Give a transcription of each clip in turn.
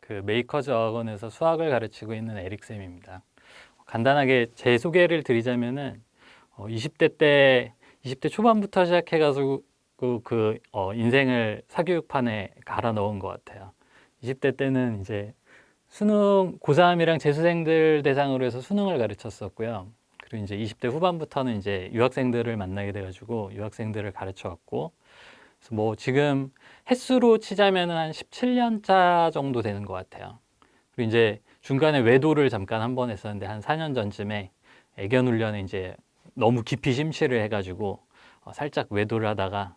그 메이커즈 어학원에서 수학을 가르치고 있는 에릭쌤입니다. 간단하게 제 소개를 드리자면은 20대 초반부터 시작해가지고 인생을 사교육판에 갈아 넣은 것 같아요. 20대 때는 이제 수능, 고3이랑 재수생들 대상으로 해서 수능을 가르쳤었고요. 그리고 이제 20대 후반부터는 이제 유학생들을 만나게 돼가지고 유학생들을 가르쳐 왔고, 그래서 뭐 지금 횟수로 치자면은 한 17년차 정도 되는 것 같아요. 그리고 이제 중간에 외도를 잠깐 한 번 했었는데 한 4년 전쯤에 애견 훈련에 이제 너무 깊이 심취를 해가지고 살짝 외도를 하다가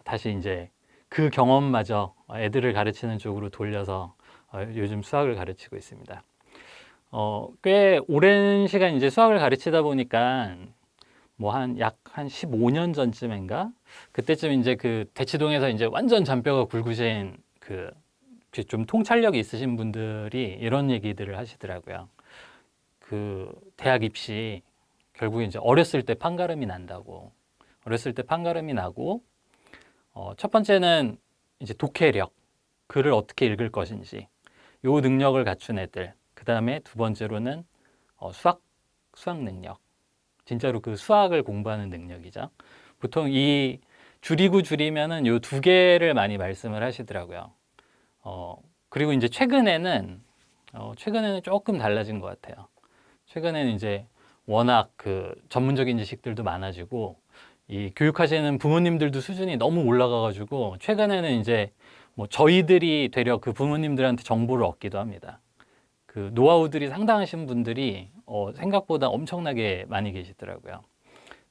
다시 이제 그 경험마저 애들을 가르치는 쪽으로 돌려서 요즘 수학을 가르치고 있습니다. 꽤 오랜 시간 이제 수학을 가르치다 보니까 뭐 약 한 15년 전쯤인가? 그때쯤 이제 그 대치동에서 이제 완전 잔뼈가 굵으신 그 좀 통찰력이 있으신 분들이 이런 얘기들을 하시더라고요. 그 대학 입시 결국에 이제 어렸을 때 판가름이 난다고. 어렸을 때 판가름이 나고 첫 번째는 이제 독해력, 글을 어떻게 읽을 것인지 요 능력을 갖춘 애들. 그 다음에 두 번째로는 수학 능력. 진짜로 그 수학을 공부하는 능력이죠. 보통 이 줄이면은 요 두 개를 많이 말씀을 하시더라고요. 그리고 이제 최근에는 조금 달라진 것 같아요. 최근에는 이제 워낙 그 전문적인 지식들도 많아지고 이 교육하시는 부모님들도 수준이 너무 올라가가지고 최근에는 이제 뭐 저희들이 되려 그 부모님들한테 정보를 얻기도 합니다. 그 노하우들이 상당하신 분들이 생각보다 엄청나게 많이 계시더라고요.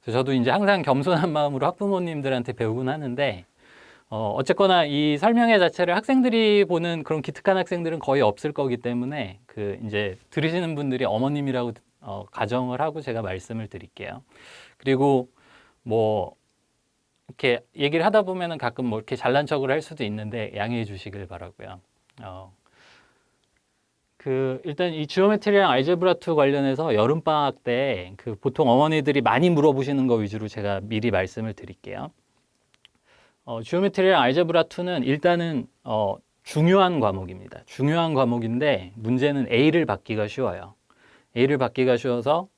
그래서 저도 이제 항상 겸손한 마음으로 학부모님들한테 배우곤 하는데 어쨌거나 이 설명회 자체를 학생들이 보는 그런 기특한 학생들은 거의 없을 거기 때문에 그 이제 들으시는 분들이 어머님이라고 가정을 하고 제가 말씀을 드릴게요. 그리고 뭐 이렇게 얘기를 하다 보면은 가끔 뭐 이렇게 잘난 척을 할 수도 있는데 양해해 주시길 바라고요. 일단 이 지오메트리랑 알제브라2 관련해서 여름방학 때 그 보통 어머니들이 많이 물어보시는 거 위주로 제가 미리 말씀을 드릴게요. 지오메트리랑 알제브라2는 일단은 중요한 과목입니다. 중요한 과목인데 문제는 A를 받기가 쉬워요. A를 받기가 쉬워서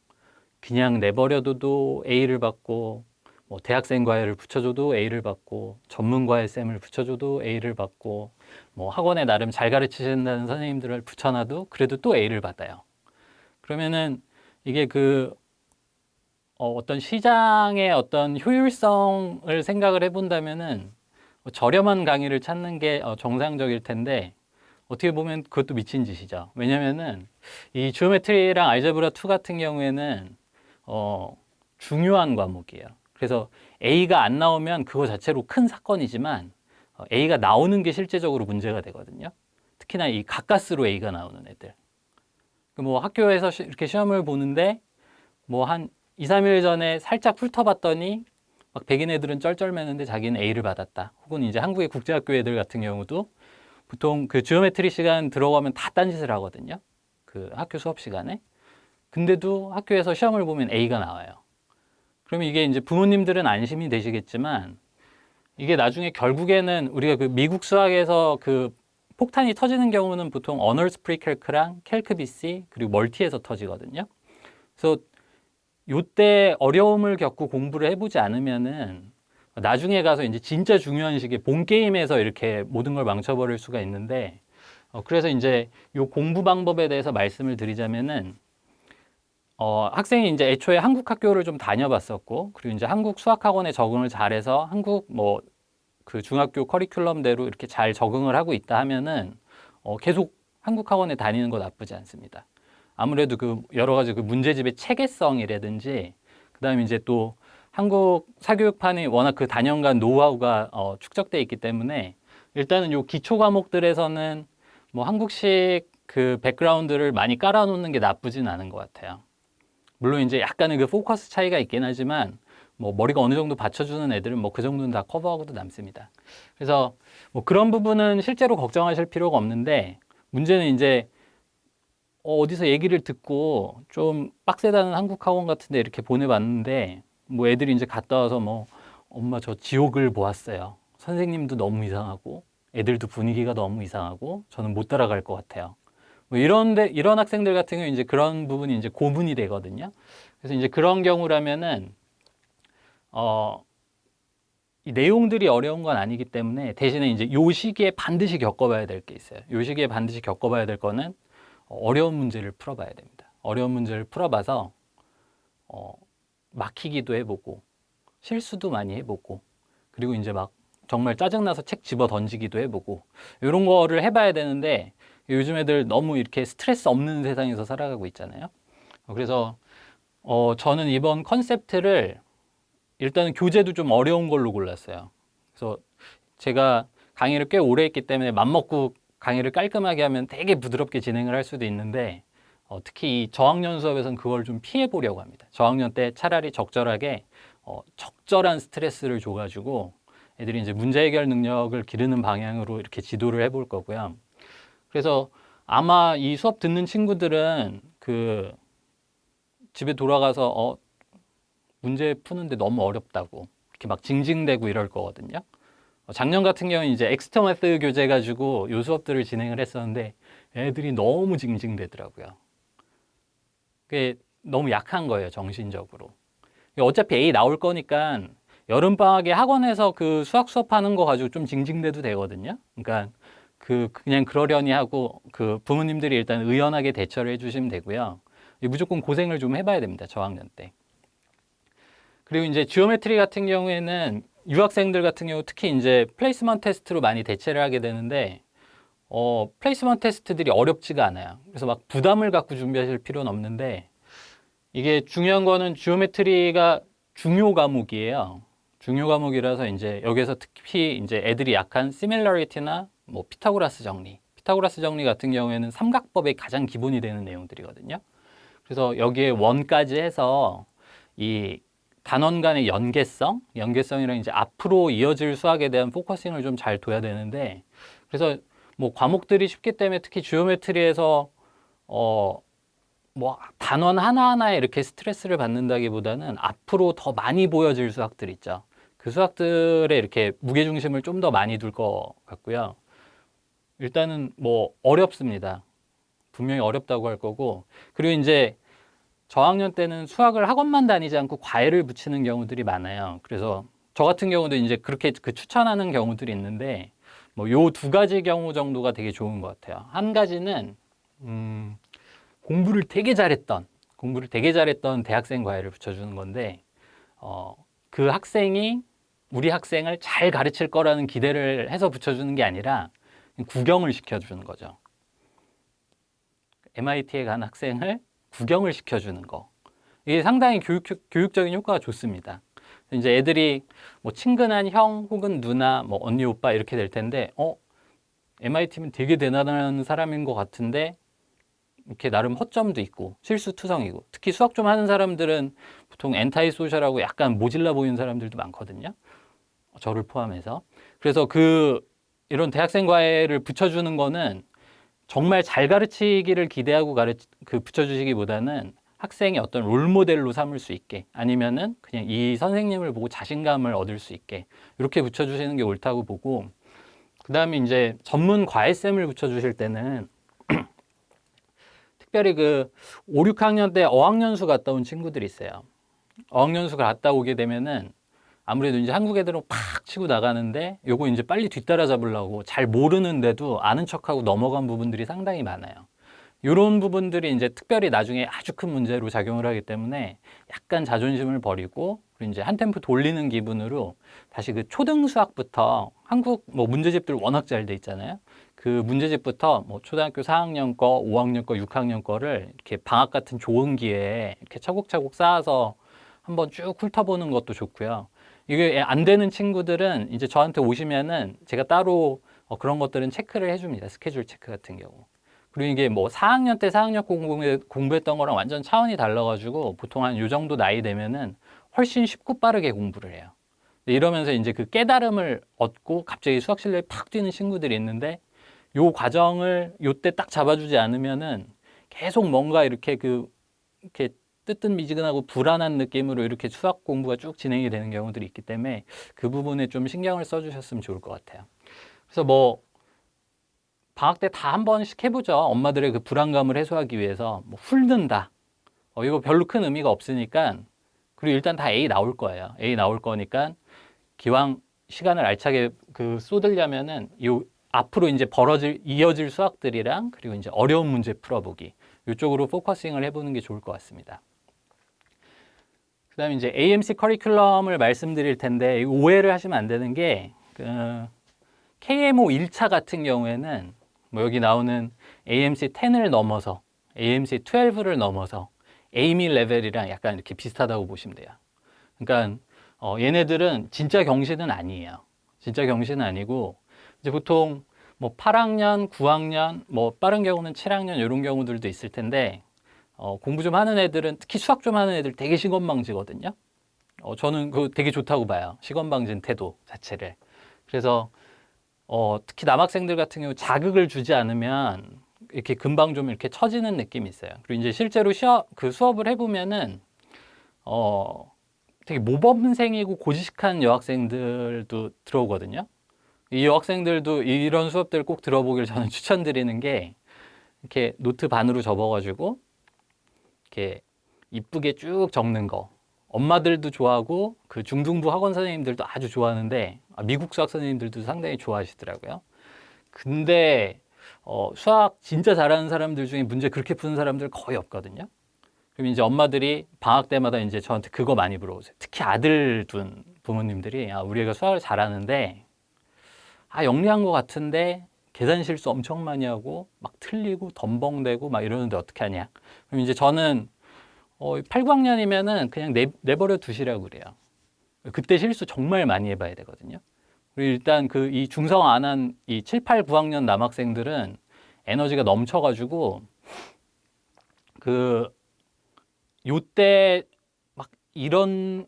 그냥 내버려둬도 A를 받고 뭐 대학생 과외를 붙여줘도 A를 받고 전문 과외 쌤을 붙여줘도 A를 받고 뭐 학원에 나름 잘 가르치신다는 선생님들을 붙여놔도 그래도 또 A를 받아요. 그러면은 이게 어떤 시장의 어떤 효율성을 생각을 해본다면은 저렴한 강의를 찾는 게 정상적일 텐데 어떻게 보면 그것도 미친 짓이죠. 왜냐면은 이 지오메트리랑 알제브라2 같은 경우에는 중요한 과목이에요. 그래서 A가 안 나오면 그거 자체로 큰 사건이지만 A가 나오는 게 실제적으로 문제가 되거든요. 특히나 이 가까스로 A가 나오는 애들. 뭐 학교에서 이렇게 시험을 보는데 뭐 한 2, 3일 전에 살짝 훑어봤더니 막 백인 애들은 쩔쩔매는데 자기는 A를 받았다. 혹은 이제 한국의 국제학교 애들 같은 경우도 보통 그 지오메트리 시간 들어가면 다 딴짓을 하거든요. 그 학교 수업 시간에. 근데도 학교에서 시험을 보면 A가 나와요. 그러면 이게 이제 부모님들은 안심이 되시겠지만 이게 나중에 결국에는 우리가 그 미국 수학에서 그 폭탄이 터지는 경우는 보통 어널스 프리캘크랑 캘크비시 그리고 멀티에서 터지거든요. 그래서 요때 어려움을 겪고 공부를 해보지 않으면은 나중에 가서 이제 진짜 중요한 시기에 본 게임에서 이렇게 모든 걸 망쳐버릴 수가 있는데 그래서 이제 요 공부 방법에 대해서 말씀을 드리자면은 학생이 이제 애초에 한국 학교를 좀 다녀봤었고, 그리고 이제 한국 수학학원에 적응을 잘해서 한국 뭐 그 중학교 커리큘럼대로 이렇게 잘 적응을 하고 있다 하면은 계속 한국 학원에 다니는 거 나쁘지 않습니다. 아무래도 그 여러 가지 그 문제집의 체계성이라든지, 그 다음에 이제 또 한국 사교육판이 워낙 그 단연간 노하우가 축적돼 있기 때문에 일단은 요 기초 과목들에서는 뭐 한국식 그 백그라운드를 많이 깔아놓는 게 나쁘진 않은 것 같아요. 물론 이제 약간의 그 포커스 차이가 있긴 하지만 뭐 머리가 어느 정도 받쳐주는 애들은 뭐 그 정도는 다 커버하고도 남습니다. 그래서 뭐 그런 부분은 실제로 걱정하실 필요가 없는데 문제는 이제 어디서 얘기를 듣고 좀 빡세다는 한국 학원 같은데 이렇게 보내봤는데 뭐 애들이 이제 갔다 와서 뭐 엄마 저 지옥을 보았어요. 선생님도 너무 이상하고 애들도 분위기가 너무 이상하고 저는 못 따라갈 것 같아요. 뭐 이런 학생들 같은 경우 이제 그런 부분이 이제 고문이 되거든요. 그래서 이제 그런 경우라면은 어, 이 내용들이 어려운 건 아니기 때문에 대신에 이제 요 시기에 반드시 겪어봐야 될 게 있어요. 요 시기에 반드시 겪어봐야 될 거는 어려운 문제를 풀어봐야 됩니다. 어려운 문제를 풀어봐서 어, 막히기도 해보고 실수도 많이 해보고 그리고 이제 막 정말 짜증나서 책 집어 던지기도 해보고 이런 거를 해봐야 되는데 요즘 애들 너무 이렇게 스트레스 없는 세상에서 살아가고 있잖아요. 그래서 저는 이번 컨셉트를 일단은 교재도 좀 어려운 걸로 골랐어요. 그래서 제가 강의를 꽤 오래 했기 때문에 맘먹고 강의를 깔끔하게 하면 되게 부드럽게 진행을 할 수도 있는데 특히 이 저학년 수업에서는 그걸 좀 피해 보려고 합니다. 저학년 때 차라리 적절하게 적절한 스트레스를 줘가지고 애들이 이제 문제 해결 능력을 기르는 방향으로 이렇게 지도를 해볼 거고요. 그래서 아마 이 수업 듣는 친구들은 그 집에 돌아가서 문제 푸는데 너무 어렵다고 이렇게 막 징징대고 이럴 거거든요. 작년 같은 경우는 이제 엑스터 메스 교재 가지고 요 수업들을 진행을 했었는데 애들이 너무 징징대더라고요. 그게 너무 약한 거예요, 정신적으로. 어차피 A 나올 거니까 여름방학에 학원에서 그 수학 수업하는 거 가지고 좀 징징대도 되거든요. 그러니까 그냥 그러려니 하고 그 부모님들이 일단 의연하게 대처를 해주시면 되고요. 무조건 고생을 좀 해봐야 됩니다, 저학년 때. 그리고 이제 지오메트리 같은 경우에는 유학생들 같은 경우 특히 이제 플레이스먼트 테스트로 많이 대체를 하게 되는데 플레이스먼트 테스트들이 어렵지가 않아요. 그래서 막 부담을 갖고 준비하실 필요는 없는데 이게 중요한 거는 지오메트리가 중요 과목이에요. 중요 과목이라서 이제 여기서 특히 이제 애들이 약한 시밀러리티나 뭐 피타고라스 정리. 피타고라스 정리 같은 경우에는 삼각법의 가장 기본이 되는 내용들이거든요. 그래서 여기에 원까지 해서 이 단원 간의 연계성이랑 이제 앞으로 이어질 수학에 대한 포커싱을 좀 잘 둬야 되는데 그래서 뭐 과목들이 쉽기 때문에 특히 지오메트리에서 뭐 단원 하나하나에 이렇게 스트레스를 받는다기보다는 앞으로 더 많이 보여질 수학들 있죠. 그 수학들에 이렇게 무게중심을 좀 더 많이 둘 것 같고요. 일단은 뭐 어렵습니다. 분명히 어렵다고 할 거고 그리고 이제 저학년 때는 수학을 학원만 다니지 않고 과외를 붙이는 경우들이 많아요. 그래서 저 같은 경우도 이제 그렇게 추천하는 경우들이 있는데 뭐 요 두 가지 경우 정도가 되게 좋은 것 같아요. 한 가지는 공부를 되게 잘했던 대학생 과외를 붙여주는 건데 그 학생이 우리 학생을 잘 가르칠 거라는 기대를 해서 붙여주는 게 아니라 구경을 시켜주는 거죠. MIT에 간 학생을 구경을 시켜주는 거. 이게 상당히 교육적인 효과가 좋습니다. 이제 애들이 뭐 친근한 형 혹은 누나, 뭐 언니, 오빠 이렇게 될 텐데, MIT면 되게 대단한 사람인 것 같은데, 이렇게 나름 허점도 있고, 실수투성이고, 특히 수학 좀 하는 사람들은 보통 엔타이 소셜하고 약간 모질라 보이는 사람들도 많거든요. 저를 포함해서. 그래서 이런 대학생 과외를 붙여주는 거는 정말 잘 가르치기를 기대하고 붙여주시기보다는 학생이 어떤 롤모델로 삼을 수 있게 아니면은 그냥 이 선생님을 보고 자신감을 얻을 수 있게 이렇게 붙여주시는 게 옳다고 보고 그 다음에 이제 전문 과외쌤을 붙여주실 때는 특별히 5, 6학년 때 어학연수 갔다 온 친구들이 있어요. 어학연수 갔다 오게 되면은 아무래도 이제 한국 애들은 팍 치고 나가는데 요거 이제 빨리 뒤따라 잡으려고 잘 모르는데도 아는 척하고 넘어간 부분들이 상당히 많아요. 이런 부분들이 이제 특별히 나중에 아주 큰 문제로 작용을 하기 때문에 약간 자존심을 버리고 그리고 이제 한 템포 돌리는 기분으로 다시 초등 수학부터 한국 뭐 문제집들 워낙 잘 돼 있잖아요. 그 문제집부터 뭐 초등학교 4학년 거, 5학년 거, 6학년 거를 이렇게 방학 같은 좋은 기회에 이렇게 차곡차곡 쌓아서 한번 쭉 훑어보는 것도 좋고요. 이게 안 되는 친구들은 이제 저한테 오시면은 제가 따로 그런 것들은 체크를 해줍니다. 스케줄 체크 같은 경우. 그리고 이게 뭐 4학년 때 4학년 공부했던 거랑 완전 차원이 달라가지고 보통 한 요 정도 나이 되면은 훨씬 쉽고 빠르게 공부를 해요. 이러면서 이제 그 깨달음을 얻고 갑자기 수학 실력이 팍 뛰는 친구들이 있는데 요 과정을 요때 딱 잡아주지 않으면은 계속 뭔가 이렇게 이렇게 뜨뜻미지근하고 불안한 느낌으로 이렇게 수학 공부가 쭉 진행이 되는 경우들이 있기 때문에 그 부분에 좀 신경을 써주셨으면 좋을 것 같아요. 그래서 뭐 방학 때 다 한 번씩 해보죠. 엄마들의 그 불안감을 해소하기 위해서 뭐 훑는다. 이거 별로 큰 의미가 없으니까 그리고 일단 다 A 나올 거예요. A 나올 거니까 기왕 시간을 알차게 쏟으려면은 이 앞으로 이제 이어질 수학들이랑 그리고 이제 어려운 문제 풀어보기 이쪽으로 포커싱을 해보는 게 좋을 것 같습니다. 그다음에 이제 AMC 커리큘럼을 말씀드릴 텐데 오해를 하시면 안 되는 게 KMO 1차 같은 경우에는 뭐 여기 나오는 AMC 10을 넘어서 AMC 12를 넘어서 에이미 레벨이랑 약간 이렇게 비슷하다고 보시면 돼요. 그러니까 얘네들은 진짜 경시는 아니에요. 진짜 경시는 아니고 이제 보통 뭐 8학년, 9학년, 뭐 빠른 경우는 7학년 이런 경우들도 있을 텐데 공부 좀 하는 애들은 특히 수학 좀 하는 애들 되게 시건방지거든요. 저는 그거 되게 좋다고 봐요. 시건방진 태도 자체를. 그래서 특히 남학생들 같은 경우 자극을 주지 않으면 이렇게 금방 좀 이렇게 처지는 느낌이 있어요. 그리고 이제 실제로 수업을 해보면은 되게 모범생이고 고지식한 여학생들도 들어오거든요. 이 여학생들도 이런 수업들 꼭 들어보길 저는 추천드리는 게 이렇게 노트 반으로 접어가지고 이렇게 이쁘게 쭉 적는 거. 엄마들도 좋아하고 그 중등부 학원 선생님들도 아주 좋아하는데 미국 수학 선생님들도 상당히 좋아하시더라고요. 근데 수학 진짜 잘하는 사람들 중에 문제 그렇게 푸는 사람들 거의 없거든요. 그럼 이제 엄마들이 방학 때마다 이제 저한테 그거 많이 물어보세요. 특히 아들 둔 부모님들이 우리 애가 수학을 잘하는데 영리한 것 같은데 계산 실수 엄청 많이 하고 막 틀리고 덤벙대고 막 이러는데 어떻게 하냐. 그럼 이제 저는 8, 9학년이면은 그냥 내버려 두시라고 그래요. 그때 실수 정말 많이 해봐야 되거든요. 그리고 일단 이 중성 안 한 이 7, 8, 9학년 남학생들은 에너지가 넘쳐가지고 요때 막 이런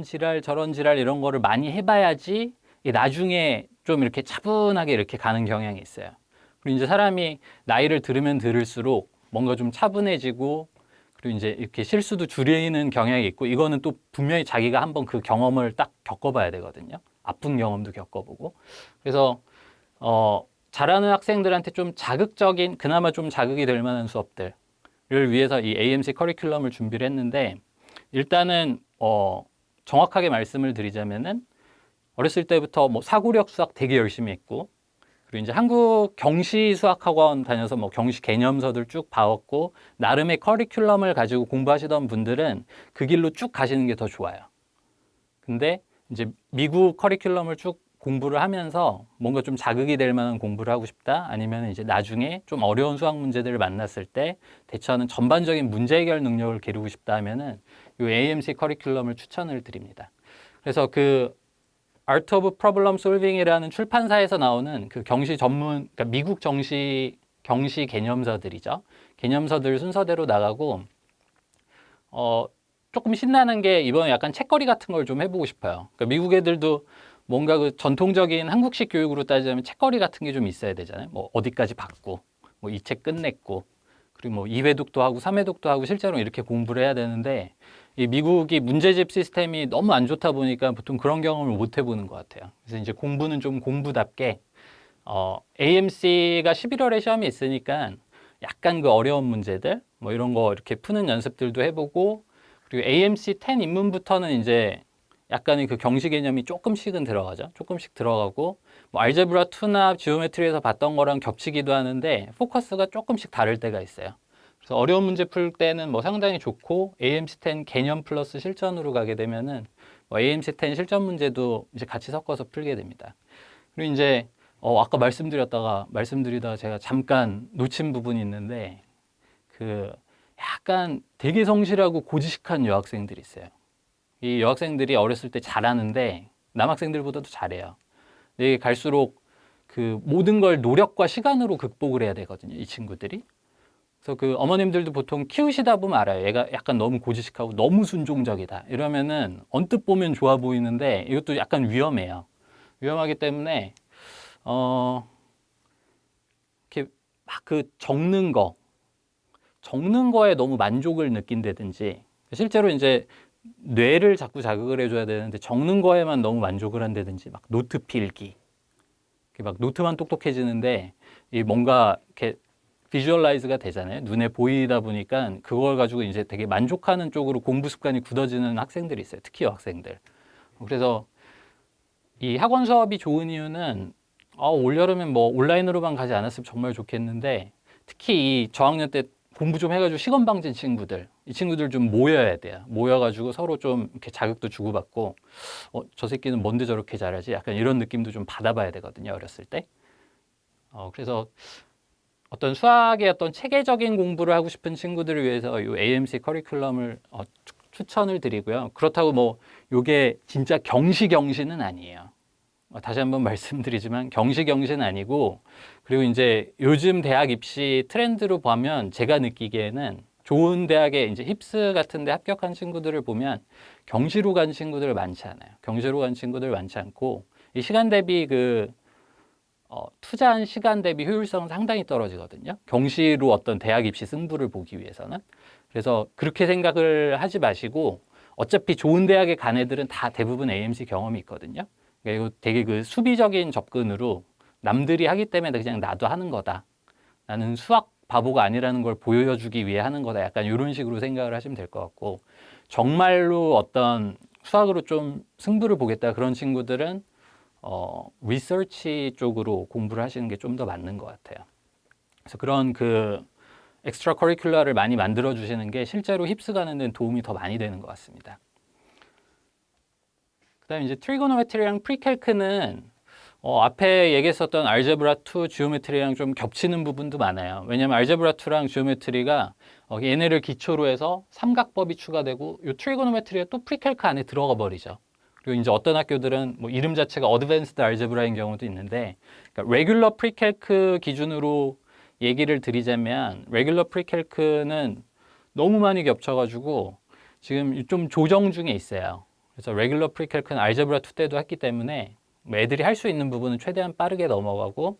지랄 저런 지랄 이런 거를 많이 해봐야지 나중에 좀 이렇게 차분하게 이렇게 가는 경향이 있어요. 그리고 이제 사람이 나이를 들으면 들을수록 뭔가 좀 차분해지고 그리고 이제 이렇게 실수도 줄이는 경향이 있고 이거는 또 분명히 자기가 한번 그 경험을 딱 겪어봐야 되거든요. 아픈 경험도 겪어보고. 그래서 잘하는 학생들한테 좀 자극적인 그나마 좀 자극이 될 만한 수업들을 위해서 이 AMC 커리큘럼을 준비를 했는데 일단은 정확하게 말씀을 드리자면은 어렸을 때부터 뭐 사고력 수학 되게 열심히 했고 그리고 이제 한국 경시 수학학원 다녀서 뭐 경시 개념서들 쭉 봐왔고 나름의 커리큘럼을 가지고 공부하시던 분들은 그 길로 쭉 가시는 게 더 좋아요. 근데 이제 미국 커리큘럼을 쭉 공부를 하면서 뭔가 좀 자극이 될 만한 공부를 하고 싶다 아니면 이제 나중에 좀 어려운 수학 문제들을 만났을 때 대처하는 전반적인 문제 해결 능력을 기르고 싶다 하면은 이 AMC 커리큘럼을 추천을 드립니다. 그래서 Art of Problem Solving이라는 출판사에서 나오는 그 경시 전문, 그러니까 미국 경시 개념서들이죠. 개념서들 순서대로 나가고, 조금 신나는 게 이번에 약간 책거리 같은 걸 좀 해보고 싶어요. 그러니까 미국 애들도 뭔가 그 전통적인 한국식 교육으로 따지자면 책거리 같은 게 좀 있어야 되잖아요. 뭐 어디까지 봤고, 뭐 이 책 끝냈고, 그리고 뭐 2회독도 하고 3회독도 하고 실제로 이렇게 공부를 해야 되는데 이 미국이 문제집 시스템이 너무 안 좋다 보니까 보통 그런 경험을 못 해보는 것 같아요. 그래서 이제 공부는 좀 공부답게 AMC가 11월에 시험이 있으니까 약간 그 어려운 문제들 뭐 이런 거 이렇게 푸는 연습들도 해보고 그리고 AMC 10 입문부터는 이제 약간의 그 경시 개념이 조금씩은 들어가죠. 조금씩 들어가고 뭐 알제브라 2나 지오메트리에서 봤던 거랑 겹치기도 하는데 포커스가 조금씩 다를 때가 있어요. 그래서 어려운 문제 풀 때는 뭐 상당히 좋고 AMC 10 개념 플러스 실전으로 가게 되면은 뭐 AMC 10 실전 문제도 이제 같이 섞어서 풀게 됩니다. 그리고 이제 아까 말씀드리다가 제가 잠깐 놓친 부분이 있는데 약간 되게 성실하고 고지식한 여학생들이 있어요. 이 여학생들이 어렸을 때 잘하는데 남학생들보다도 잘해요. 근데 갈수록 그 모든 걸 노력과 시간으로 극복을 해야 되거든요. 이 친구들이. 그래서 그 어머님들도 보통 키우시다 보면 알아요. 얘가 약간 너무 고지식하고 너무 순종적이다. 이러면은 언뜻 보면 좋아 보이는데 이것도 약간 위험해요. 위험하기 때문에 이렇게 막 적는 거 적는 거에 너무 만족을 느낀다든지, 실제로 이제 뇌를 자꾸 자극을 해줘야 되는데 적는 거에만 너무 만족을 한다든지, 막 노트 필기, 이렇게 막 노트만 똑똑해지는데 이 뭔가 이렇게 비주얼라이즈가 되잖아요. 눈에 보이다 보니까 그걸 가지고 이제 되게 만족하는 쪽으로 공부 습관이 굳어지는 학생들이 있어요. 특히 여학생들. 그래서 이 학원 수업이 좋은 이유는 올여름엔 뭐 온라인으로만 가지 않았으면 정말 좋겠는데, 특히 이 저학년 때 공부 좀 해가지고 시험 방진 친구들, 이 친구들 좀 모여야 돼요. 모여가지고 서로 좀 이렇게 자극도 주고받고, 저 새끼는 뭔데 저렇게 잘하지? 약간 이런 느낌도 좀 받아봐야 되거든요. 어렸을 때. 그래서 어떤 수학의 어떤 체계적인 공부를 하고 싶은 친구들을 위해서 이 AMC 커리큘럼을 추천을 드리고요. 그렇다고 뭐 이게 진짜 경시는 아니에요. 다시 한번 말씀드리지만 경시는 아니고, 그리고 이제 요즘 대학 입시 트렌드로 보면 제가 느끼기에는 좋은 대학에 이제 힙스 같은 데 합격한 친구들을 보면 경시로 간 친구들 많지 않아요. 경시로 간 친구들 많지 않고, 이 시간 대비 투자한 시간 대비 효율성은 상당히 떨어지거든요. 경시로 어떤 대학 입시 승부를 보기 위해서는. 그래서 그렇게 생각을 하지 마시고, 어차피 좋은 대학에 간 애들은 다 대부분 AMC 경험이 있거든요. 그러니까 이거 되게 그 수비적인 접근으로 남들이 하기 때문에 그냥 나도 하는 거다. 나는 수학 바보가 아니라는 걸 보여주기 위해 하는 거다. 약간 이런 식으로 생각을 하시면 될 것 같고, 정말로 어떤 수학으로 좀 승부를 보겠다 그런 친구들은 리서치 쪽으로 공부를 하시는 게 좀 더 맞는 것 같아요. 그래서 그런 그 엑스트라 커리큘러를 많이 만들어 주시는 게 실제로 힙스 가는 데는 도움이 더 많이 되는 것 같습니다. 그다음에 이제 트리고노메트리랑 프리캘크는 앞에 얘기했었던 알제브라 2, 지오메트리랑 좀 겹치는 부분도 많아요. 왜냐하면 알제브라 2랑 지오메트리가 얘네를 기초로 해서 삼각법이 추가되고, 이 트리고노메트리가 또 프리캘크 안에 들어가 버리죠. 그리고 이제 어떤 학교들은 뭐 이름 자체가 어드밴스드 알제브라인 경우도 있는데, 그러니까 레귤러 프리캘크 기준으로 얘기를 드리자면, 레귤러 프리캘크는 너무 많이 겹쳐가지고 지금 좀 조정 중에 있어요. 그래서 레귤러 프리캘크는 알제브라 2 때도 했기 때문에 애들이 할 수 있는 부분은 최대한 빠르게 넘어가고,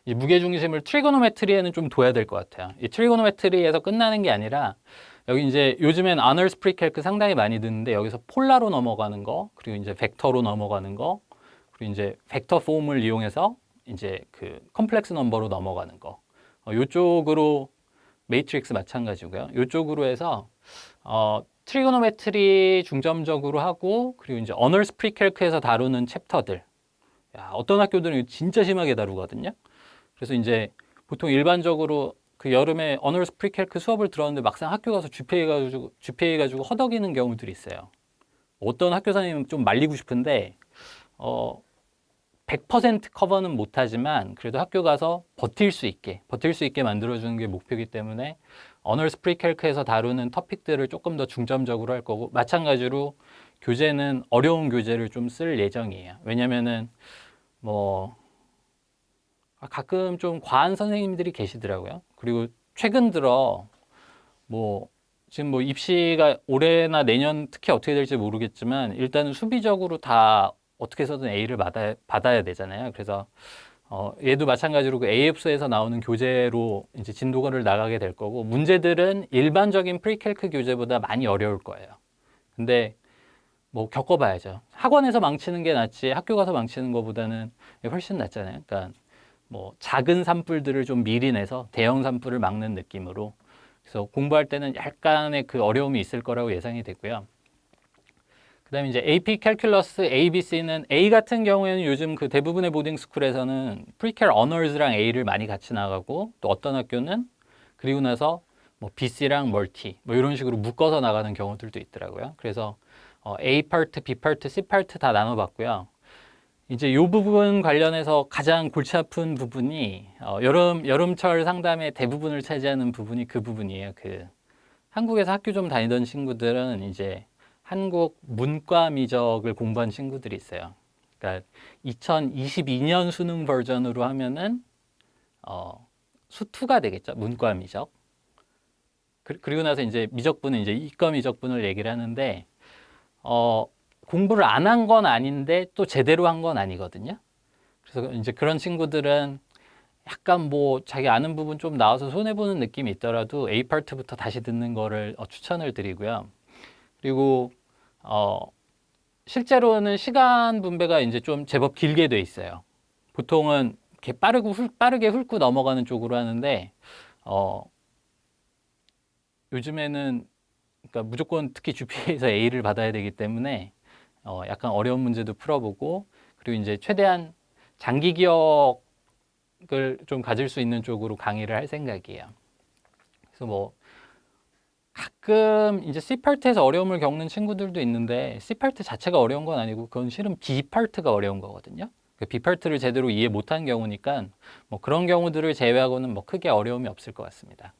이 무게중심을 트리고노메트리에는 좀 둬야 될 것 같아요. 이 트리고노메트리에서 끝나는 게 아니라, 여기 이제 요즘엔 아너스 프리캘크 상당히 많이 듣는데, 여기서 폴라로 넘어가는 거, 그리고 이제 벡터로 넘어가는 거, 그리고 이제 벡터 폼을 이용해서 이제 그 컴플렉스 넘버로 넘어가는 거, 이쪽으로 매트릭스 마찬가지고요. 이쪽으로 해서 트리고노메트리 중점적으로 하고, 그리고 이제 어널스 프리캘크에서 다루는 챕터들, 어떤 학교들은 진짜 심하게 다루거든요. 그래서 이제 보통 일반적으로 그 여름에 어널스 프리캘크 수업을 들었는데 막상 학교 가서 주폐해가지고 허덕이는 경우들이 있어요. 어떤 학교 선생님은 좀 말리고 싶은데 100% 커버는 못하지만 그래도 학교 가서 버틸 수 있게 만들어주는 게 목표이기 때문에 어널스 프리캘크에서 다루는 토픽들을 조금 더 중점적으로 할 거고, 마찬가지로 교재는 어려운 교재를 좀 쓸 예정이에요. 왜냐면은 뭐 가끔 좀 과한 선생님들이 계시더라고요. 그리고 최근 들어 뭐 지금 뭐 입시가 올해나 내년 특히 어떻게 될지 모르겠지만, 일단은 수비적으로 다 어떻게 해서든 A를 받아야 되잖아요. 그래서 얘도 마찬가지로 그 AFS에서 나오는 교재로 이제 진도를 나가게 될 거고, 문제들은 일반적인 프리캘크 교재보다 많이 어려울 거예요. 근데 뭐 겪어봐야죠. 학원에서 망치는 게 낫지 학교 가서 망치는 것보다는 훨씬 낫잖아요. 그러니까 뭐 작은 산불들을 좀 미리 내서 대형 산불을 막는 느낌으로, 그래서 공부할 때는 약간의 그 어려움이 있을 거라고 예상이 되고요. 그 다음에 이제 AP 캘큘러스 ABC는, A 같은 경우에는 요즘 그 대부분의 보딩 스쿨에서는 프리캘 어너즈랑 A를 많이 같이 나가고, 또 어떤 학교는 그리고 나서 뭐 BC랑 멀티 뭐 이런 식으로 묶어서 나가는 경우들도 있더라고요. 그래서 A 파트, B 파트, C 파트 다 나눠봤고요. 이제 이 부분 관련해서 가장 골치 아픈 부분이 여름철 상담의 대부분을 차지하는 부분이 그 부분이에요. 그 한국에서 학교 좀 다니던 친구들은 이제 한국 문과 미적을 공부한 친구들이 있어요. 그러니까 2022년 수능 버전으로 하면은 수2가 되겠죠. 문과 미적. 그리고 나서 이제 미적분은 이제 이과 미적분을 얘기를 하는데, 공부를 안 한 건 아닌데 또 제대로 한 건 아니거든요. 그래서 이제 그런 친구들은 약간 뭐 자기 아는 부분 좀 나와서 손해보는 느낌이 있더라도 A 파트부터 다시 듣는 거를 추천을 드리고요. 그리고 실제로는 시간 분배가 이제 좀 제법 길게 돼 있어요. 보통은 이렇게 빠르게 훑고 넘어가는 쪽으로 하는데 어, 요즘에는 그러니까 무조건 특히 GPA에서 A를 받아야 되기 때문에 약간 어려운 문제도 풀어보고 그리고 이제 최대한 장기 기억을 좀 가질 수 있는 쪽으로 강의를 할 생각이에요. 그래서 뭐 가끔 이제 C 파트에서 어려움을 겪는 친구들도 있는데 C 파트 자체가 어려운 건 아니고 그건 실은 B 파트가 어려운 거거든요. B 파트를 제대로 이해 못한 경우니까 뭐 그런 경우들을 제외하고는 뭐 크게 어려움이 없을 것 같습니다.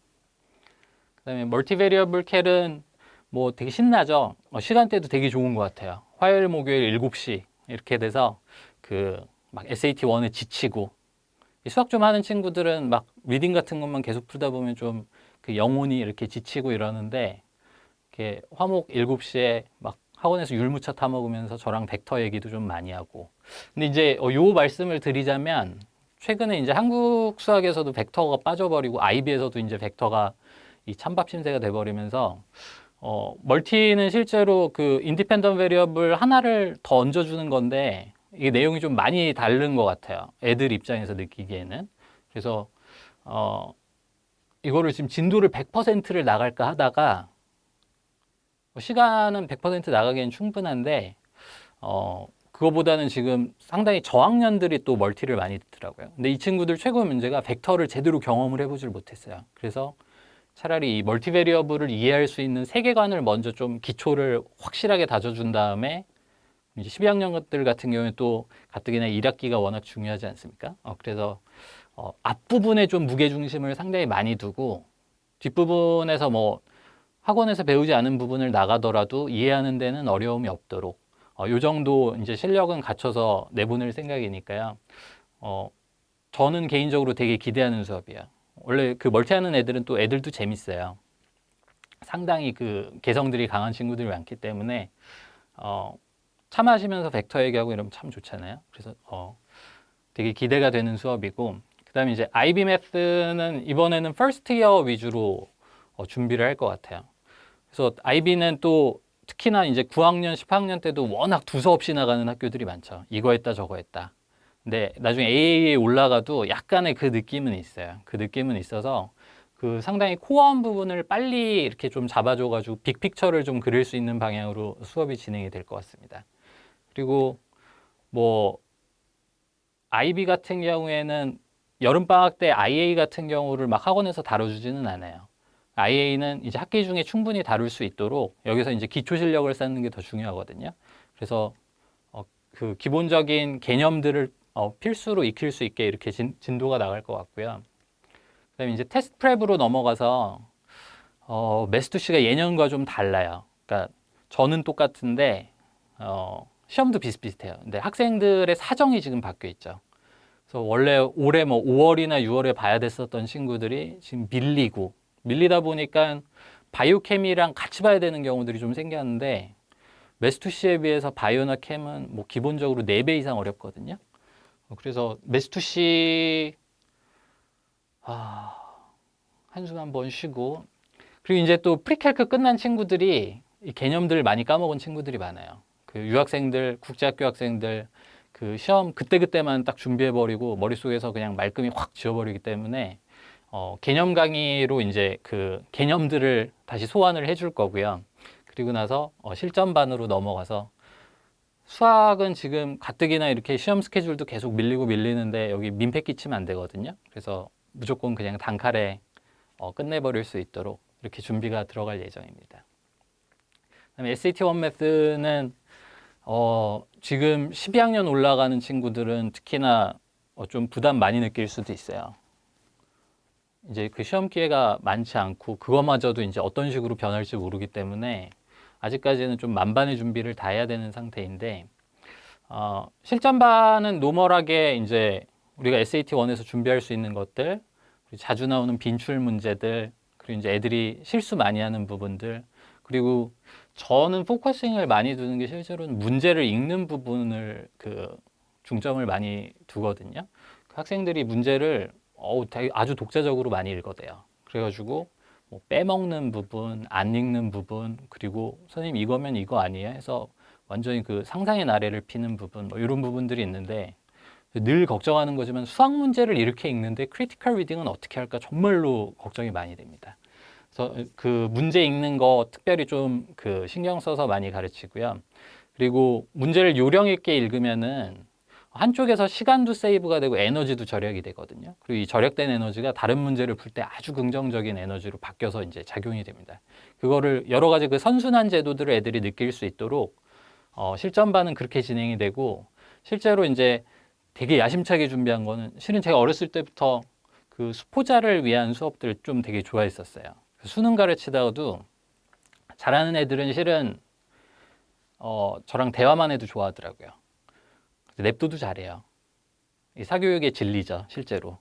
그다음에 멀티베리어블 캘은 뭐 되게 신나죠. 시간대도 되게 좋은 것 같아요. 화요일, 목요일 7시 이렇게 돼서 그 막 SAT 1에 지치고 수학 좀 하는 친구들은 막 리딩 같은 것만 계속 풀다 보면 좀 그 영혼이 이렇게 지치고 이러는데 이렇게 화목 7시에 막 학원에서 율무차 타먹으면서 저랑 벡터 얘기도 좀 많이 하고. 근데 이제 요 말씀을 드리자면 최근에 이제 한국 수학에서도 벡터가 빠져버리고 IB에서도 이제 벡터가 이 찬밥 신세가 돼버리면서 멀티는 실제로 그 인디펜던트 베리어블 하나를 더 얹어주는 건데 이게 내용이 좀 많이 다른 것 같아요. 애들 입장에서 느끼기에는. 그래서 이거를 지금 진도를 100%를 나갈까 하다가 시간은 100% 나가기엔 충분한데 그거보다는 지금 상당히 저학년들이 또 멀티를 많이 듣더라고요. 근데 이 친구들 최고 문제가 벡터를 제대로 경험을 해보질 못했어요. 그래서 차라리 이 멀티베리어블을 이해할 수 있는 세계관을 먼저 좀 기초를 확실하게 다져준 다음에 이제 12학년들 같은 경우에 또 가뜩이나 1학기가 워낙 중요하지 않습니까? 그래서 앞부분에 좀 무게중심을 상당히 많이 두고 뒷부분에서 뭐 학원에서 배우지 않은 부분을 나가더라도 이해하는 데는 어려움이 없도록 요 정도 이제 실력은 갖춰서 내보낼 생각이니까요. 저는 개인적으로 되게 기대하는 수업이에요. 원래 그 멀티하는 애들은 또 애들도 재밌어요. 상당히 그 개성들이 강한 친구들이 많기 때문에 차 마시면서 벡터 얘기하고 이러면 참 좋잖아요. 그래서 되게 기대가 되는 수업이고 그다음에 이제 IB 매스는 이번에는 퍼스트 이어 위주로 준비를 할 것 같아요. 그래서 IB는 또 특히나 이제 9학년, 10학년 때도 워낙 두서 없이 나가는 학교들이 많죠. 이거 했다 저거 했다. 근데 나중에 AA에 올라가도 약간의 그 느낌은 있어요. 그 느낌은 있어서 그 상당히 코어한 부분을 빨리 이렇게 좀 잡아줘가지고 빅픽처를 좀 그릴 수 있는 방향으로 수업이 진행이 될 것 같습니다. 그리고 뭐 IB 같은 경우에는 여름방학 때 IA 같은 경우를 막 학원에서 다뤄주지는 않아요. IA는 이제 학기 중에 충분히 다룰 수 있도록 여기서 이제 기초 실력을 쌓는 게 더 중요하거든요. 그래서 그 기본적인 개념들을 필수로 익힐 수 있게 이렇게 진도가 나갈 것 같고요. 그다음에 이제 테스트 프랩으로 넘어가서 매스투시가 예년과 좀 달라요. 그러니까 저는 똑같은데 시험도 비슷비슷해요. 근데 학생들의 사정이 지금 바뀌어 있죠. 그래서 원래 올해 뭐 5월이나 6월에 봐야 됐었던 친구들이 지금 밀리다 보니까 바이오케미랑 같이 봐야 되는 경우들이 좀 생겼는데 메스투시에 비해서 바이오나 캠은 뭐 기본적으로 4배 이상 어렵거든요. 그래서 메스투시 한숨 한번 쉬고 그리고 이제 또 프리캘크 끝난 친구들이 이 개념들을 많이 까먹은 친구들이 많아요. 그 유학생들, 국제학교 학생들 그 시험 그때그때만 딱 준비해버리고 머릿속에서 그냥 말끔히 확 지워버리기 때문에 개념 강의로 이제 그 개념들을 다시 소환을 해줄 거고요. 그리고 나서 실전반으로 넘어가서 수학은 지금 가뜩이나 이렇게 시험 스케줄도 계속 밀리고 밀리는데 여기 민폐 끼치면 안 되거든요. 그래서 무조건 그냥 단칼에 끝내버릴 수 있도록 이렇게 준비가 들어갈 예정입니다. 그다음에 SAT 1 매스는 지금 12학년 올라가는 친구들은 특히나 좀 부담 많이 느낄 수도 있어요. 이제 그 시험 기회가 많지 않고 그거마저도 이제 어떤 식으로 변할지 모르기 때문에 아직까지는 좀 만반의 준비를 다 해야 되는 상태인데 실전반은 노멀하게 이제 우리가 SAT 1에서 준비할 수 있는 것들 자주 나오는 빈출 문제들 그리고 이제 애들이 실수 많이 하는 부분들 그리고 저는 포커싱을 많이 두는 게 실제로는 문제를 읽는 부분을 그 중점을 많이 두거든요. 그 학생들이 문제를 되게 아주 독자적으로 많이 읽어대요. 그래가지고 뭐 빼먹는 부분, 안 읽는 부분, 그리고 선생님 이거면 이거 아니에요? 해서 완전히 그 상상의 나래를 피는 부분, 뭐 이런 부분들이 있는데 늘 걱정하는 거지만 수학 문제를 이렇게 읽는데 크리티컬 리딩은 어떻게 할까 정말로 걱정이 많이 됩니다. 그래서 그 문제 읽는 거 특별히 좀 그 신경 써서 많이 가르치고요. 그리고 문제를 요령 있게 읽으면은 한쪽에서 시간도 세이브가 되고 에너지도 절약이 되거든요. 그리고 이 절약된 에너지가 다른 문제를 풀 때 아주 긍정적인 에너지로 바뀌어서 이제 작용이 됩니다. 그거를 여러 가지 그 선순환 제도들을 애들이 느낄 수 있도록 실전반은 그렇게 진행이 되고 실제로 이제 되게 야심차게 준비한 거는 실은 제가 어렸을 때부터 그 수포자를 위한 수업들 좀 되게 좋아했었어요. 수능 가르치다가도 잘하는 애들은 실은 저랑 대화만 해도 좋아하더라고요. 랩도도 잘해요. 이 사교육의 진리죠, 실제로.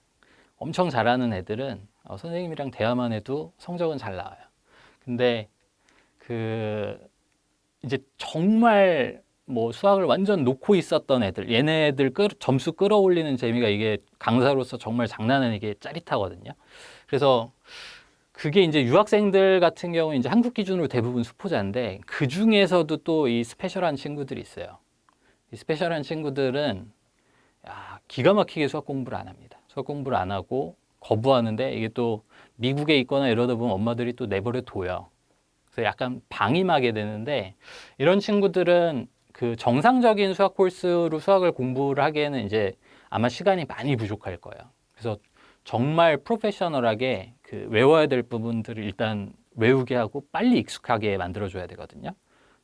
엄청 잘하는 애들은 선생님이랑 대화만 해도 성적은 잘 나와요. 근데 그 이제 정말 뭐 수학을 완전 놓고 있었던 애들, 얘네들 점수 끌어올리는 재미가 이게 강사로서 정말 장난 아니게 짜릿하거든요. 그래서 그게 이제 유학생들 같은 경우는 이제 한국 기준으로 대부분 수포자인데 그 중에서도 또 이 스페셜한 친구들이 있어요. 이 스페셜한 친구들은 기가 막히게 수학 공부를 안 합니다. 수학 공부를 안 하고 거부하는데 이게 또 미국에 있거나 이러다 보면 엄마들이 또 내버려 둬요. 그래서 약간 방임하게 되는데 이런 친구들은 그 정상적인 수학 코र्스로 수학을 공부를 하기에는 이제 아마 시간이 많이 부족할 거예요. 그래서 정말 프로페셔널하게 그 외워야 될 부분들을 일단 외우게 하고 빨리 익숙하게 만들어줘야 되거든요.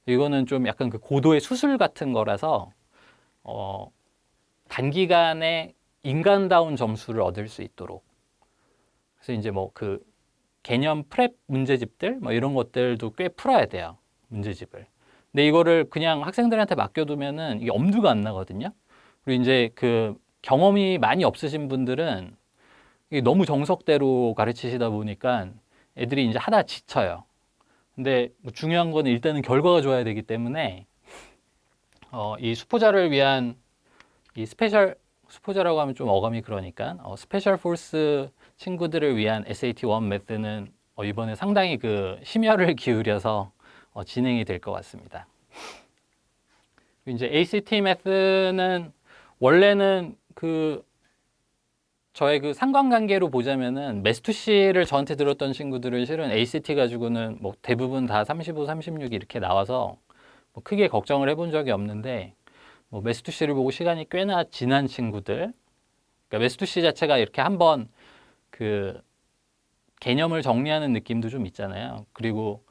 이거는 좀 약간 그 고도의 수술 같은 거라서 단기간에 인간다운 점수를 얻을 수 있도록. 그래서 이제 뭐 그 개념 프랩 문제집들 뭐 이런 것들도 꽤 풀어야 돼요. 문제집을. 근데 이거를 그냥 학생들한테 맡겨두면은 이게 엄두가 안 나거든요. 그리고 이제 그 경험이 많이 없으신 분들은 이게 너무 정석대로 가르치시다 보니까 애들이 이제 하다 지쳐요. 근데 뭐 중요한 거는 일단은 결과가 좋아야 되기 때문에 이 수포자를 위한 이 스페셜 수포자라고 하면 좀 어감이 그러니까 스페셜 포스 친구들을 위한 SAT1 메스는 이번에 상당히 그 심혈을 기울여서 진행이 될 것 같습니다. 이제 ACT 메스는 원래는 그 저의 그 상관관계로 보자면은 메스투시를 저한테 들었던 친구들은 실은 ACT 가지고는 뭐 대부분 다 35, 36 이렇게 나와서 뭐 크게 걱정을 해본 적이 없는데 뭐 메스투시를 보고 시간이 꽤나 지난 친구들, 그러니까 메스투시 자체가 이렇게 한번 그 개념을 정리하는 느낌도 좀 있잖아요. 그리고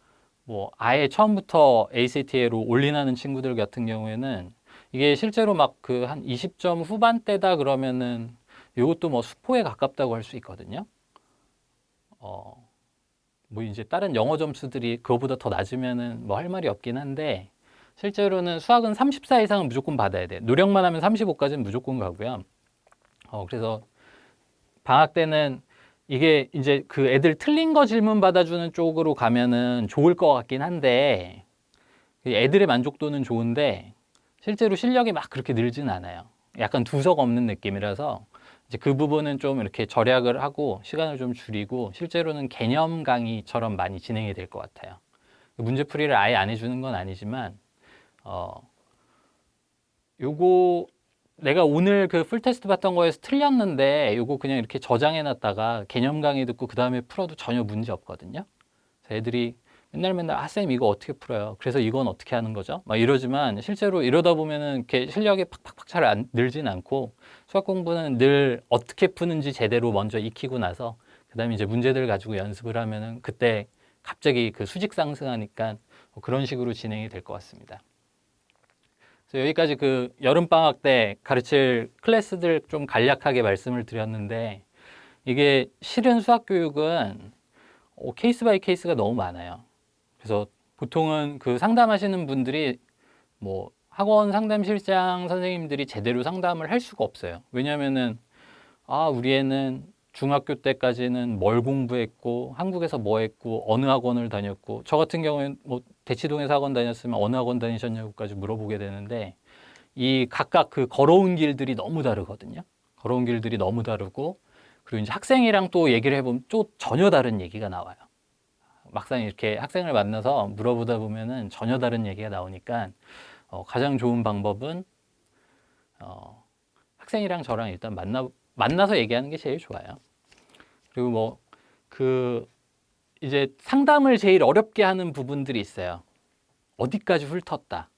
뭐 아예 처음부터 ACT로 올인하는 친구들 같은 경우에는 이게 실제로 막 그 한 20점 후반대다 그러면은 이것도 뭐 수포에 가깝다고 할 수 있거든요. 뭐 이제 다른 영어 점수들이 그거보다 더 낮으면은 뭐 할 말이 없긴 한데 실제로는 수학은 34 이상은 무조건 받아야 돼. 노력만 하면 35까지는 무조건 가고요. 그래서 방학 때는 이게 이제 그 애들 틀린 거 질문 받아주는 쪽으로 가면은 좋을 것 같긴 한데 애들의 만족도는 좋은데 실제로 실력이 막 그렇게 늘지는 않아요. 약간 두석 없는 느낌이라서 이제 그 부분은 좀 이렇게 절약을 하고 시간을 좀 줄이고 실제로는 개념 강의처럼 많이 진행이 될 것 같아요. 문제풀이를 아예 안 해주는 건 아니지만 요거 내가 오늘 그 풀테스트 봤던 거에서 틀렸는데 요거 그냥 이렇게 저장해 놨다가 개념 강의 듣고 그 다음에 풀어도 전혀 문제 없거든요. 그래서 애들이 맨날 쌤 이거 어떻게 풀어요? 그래서 이건 어떻게 하는 거죠? 막 이러지만 실제로 이러다 보면은 이렇게 실력이 팍팍팍 잘 늘진 않고 수학 공부는 늘 어떻게 푸는지 제대로 먼저 익히고 나서 그다음에 이제 문제들 가지고 연습을 하면은 그때 갑자기 그 수직 상승하니까 그런 식으로 진행이 될 것 같습니다. 그래서 여기까지 그 여름방학 때 가르칠 클래스들 좀 간략하게 말씀을 드렸는데 이게 실은 수학 교육은 케이스 바이 케이스가 너무 많아요. 그래서 보통은 그 상담하시는 분들이 뭐 학원 상담실장 선생님들이 제대로 상담을 할 수가 없어요. 왜냐면은 우리 애는 중학교 때까지는 뭘 공부했고 한국에서 뭐 했고 어느 학원을 다녔고 저 같은 경우에는 뭐 대치동에서 학원 다녔으면 어느 학원 다니셨냐고까지 물어보게 되는데 이 각각 그 걸어온 길들이 너무 다르거든요. 걸어온 길들이 너무 다르고 그리고 이제 학생이랑 또 얘기를 해보면 또 전혀 다른 얘기가 나와요. 막상 이렇게 학생을 만나서 물어보다 보면은 전혀 다른 얘기가 나오니까 가장 좋은 방법은 학생이랑 저랑 일단 만나서 얘기하는 게 제일 좋아요. 그리고 뭐 그 이제 상담을 제일 어렵게 하는 부분들이 있어요. 어디까지 훑었다.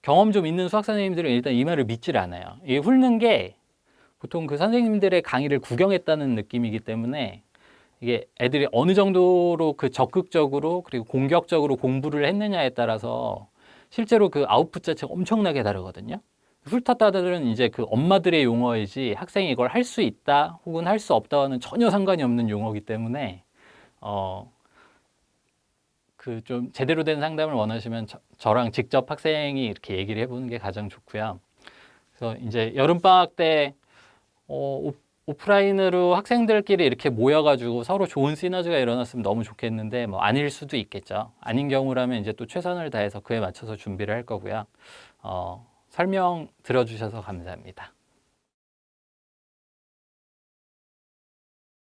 경험 좀 있는 수학 선생님들은 일단 이 말을 믿질 않아요. 이게 훑는 게 보통 그 선생님들의 강의를 구경했다는 느낌이기 때문에 이게 애들이 어느 정도로 그 적극적으로 그리고 공격적으로 공부를 했느냐에 따라서 실제로 그 아웃풋 자체가 엄청나게 다르거든요. 훑었다들은 이제 그 엄마들의 용어이지 학생이 이걸 할 수 있다 혹은 할 수 없다와는 전혀 상관이 없는 용어이기 때문에 그 좀 제대로 된 상담을 원하시면 저랑 직접 학생이 이렇게 얘기를 해보는 게 가장 좋고요. 그래서 이제 여름방학 때 오프라인으로 학생들끼리 이렇게 모여가지고 서로 좋은 시너지가 일어났으면 너무 좋겠는데 뭐 아닐 수도 있겠죠. 아닌 경우라면 이제 또 최선을 다해서 그에 맞춰서 준비를 할 거고요. 설명 들어주셔서 감사합니다.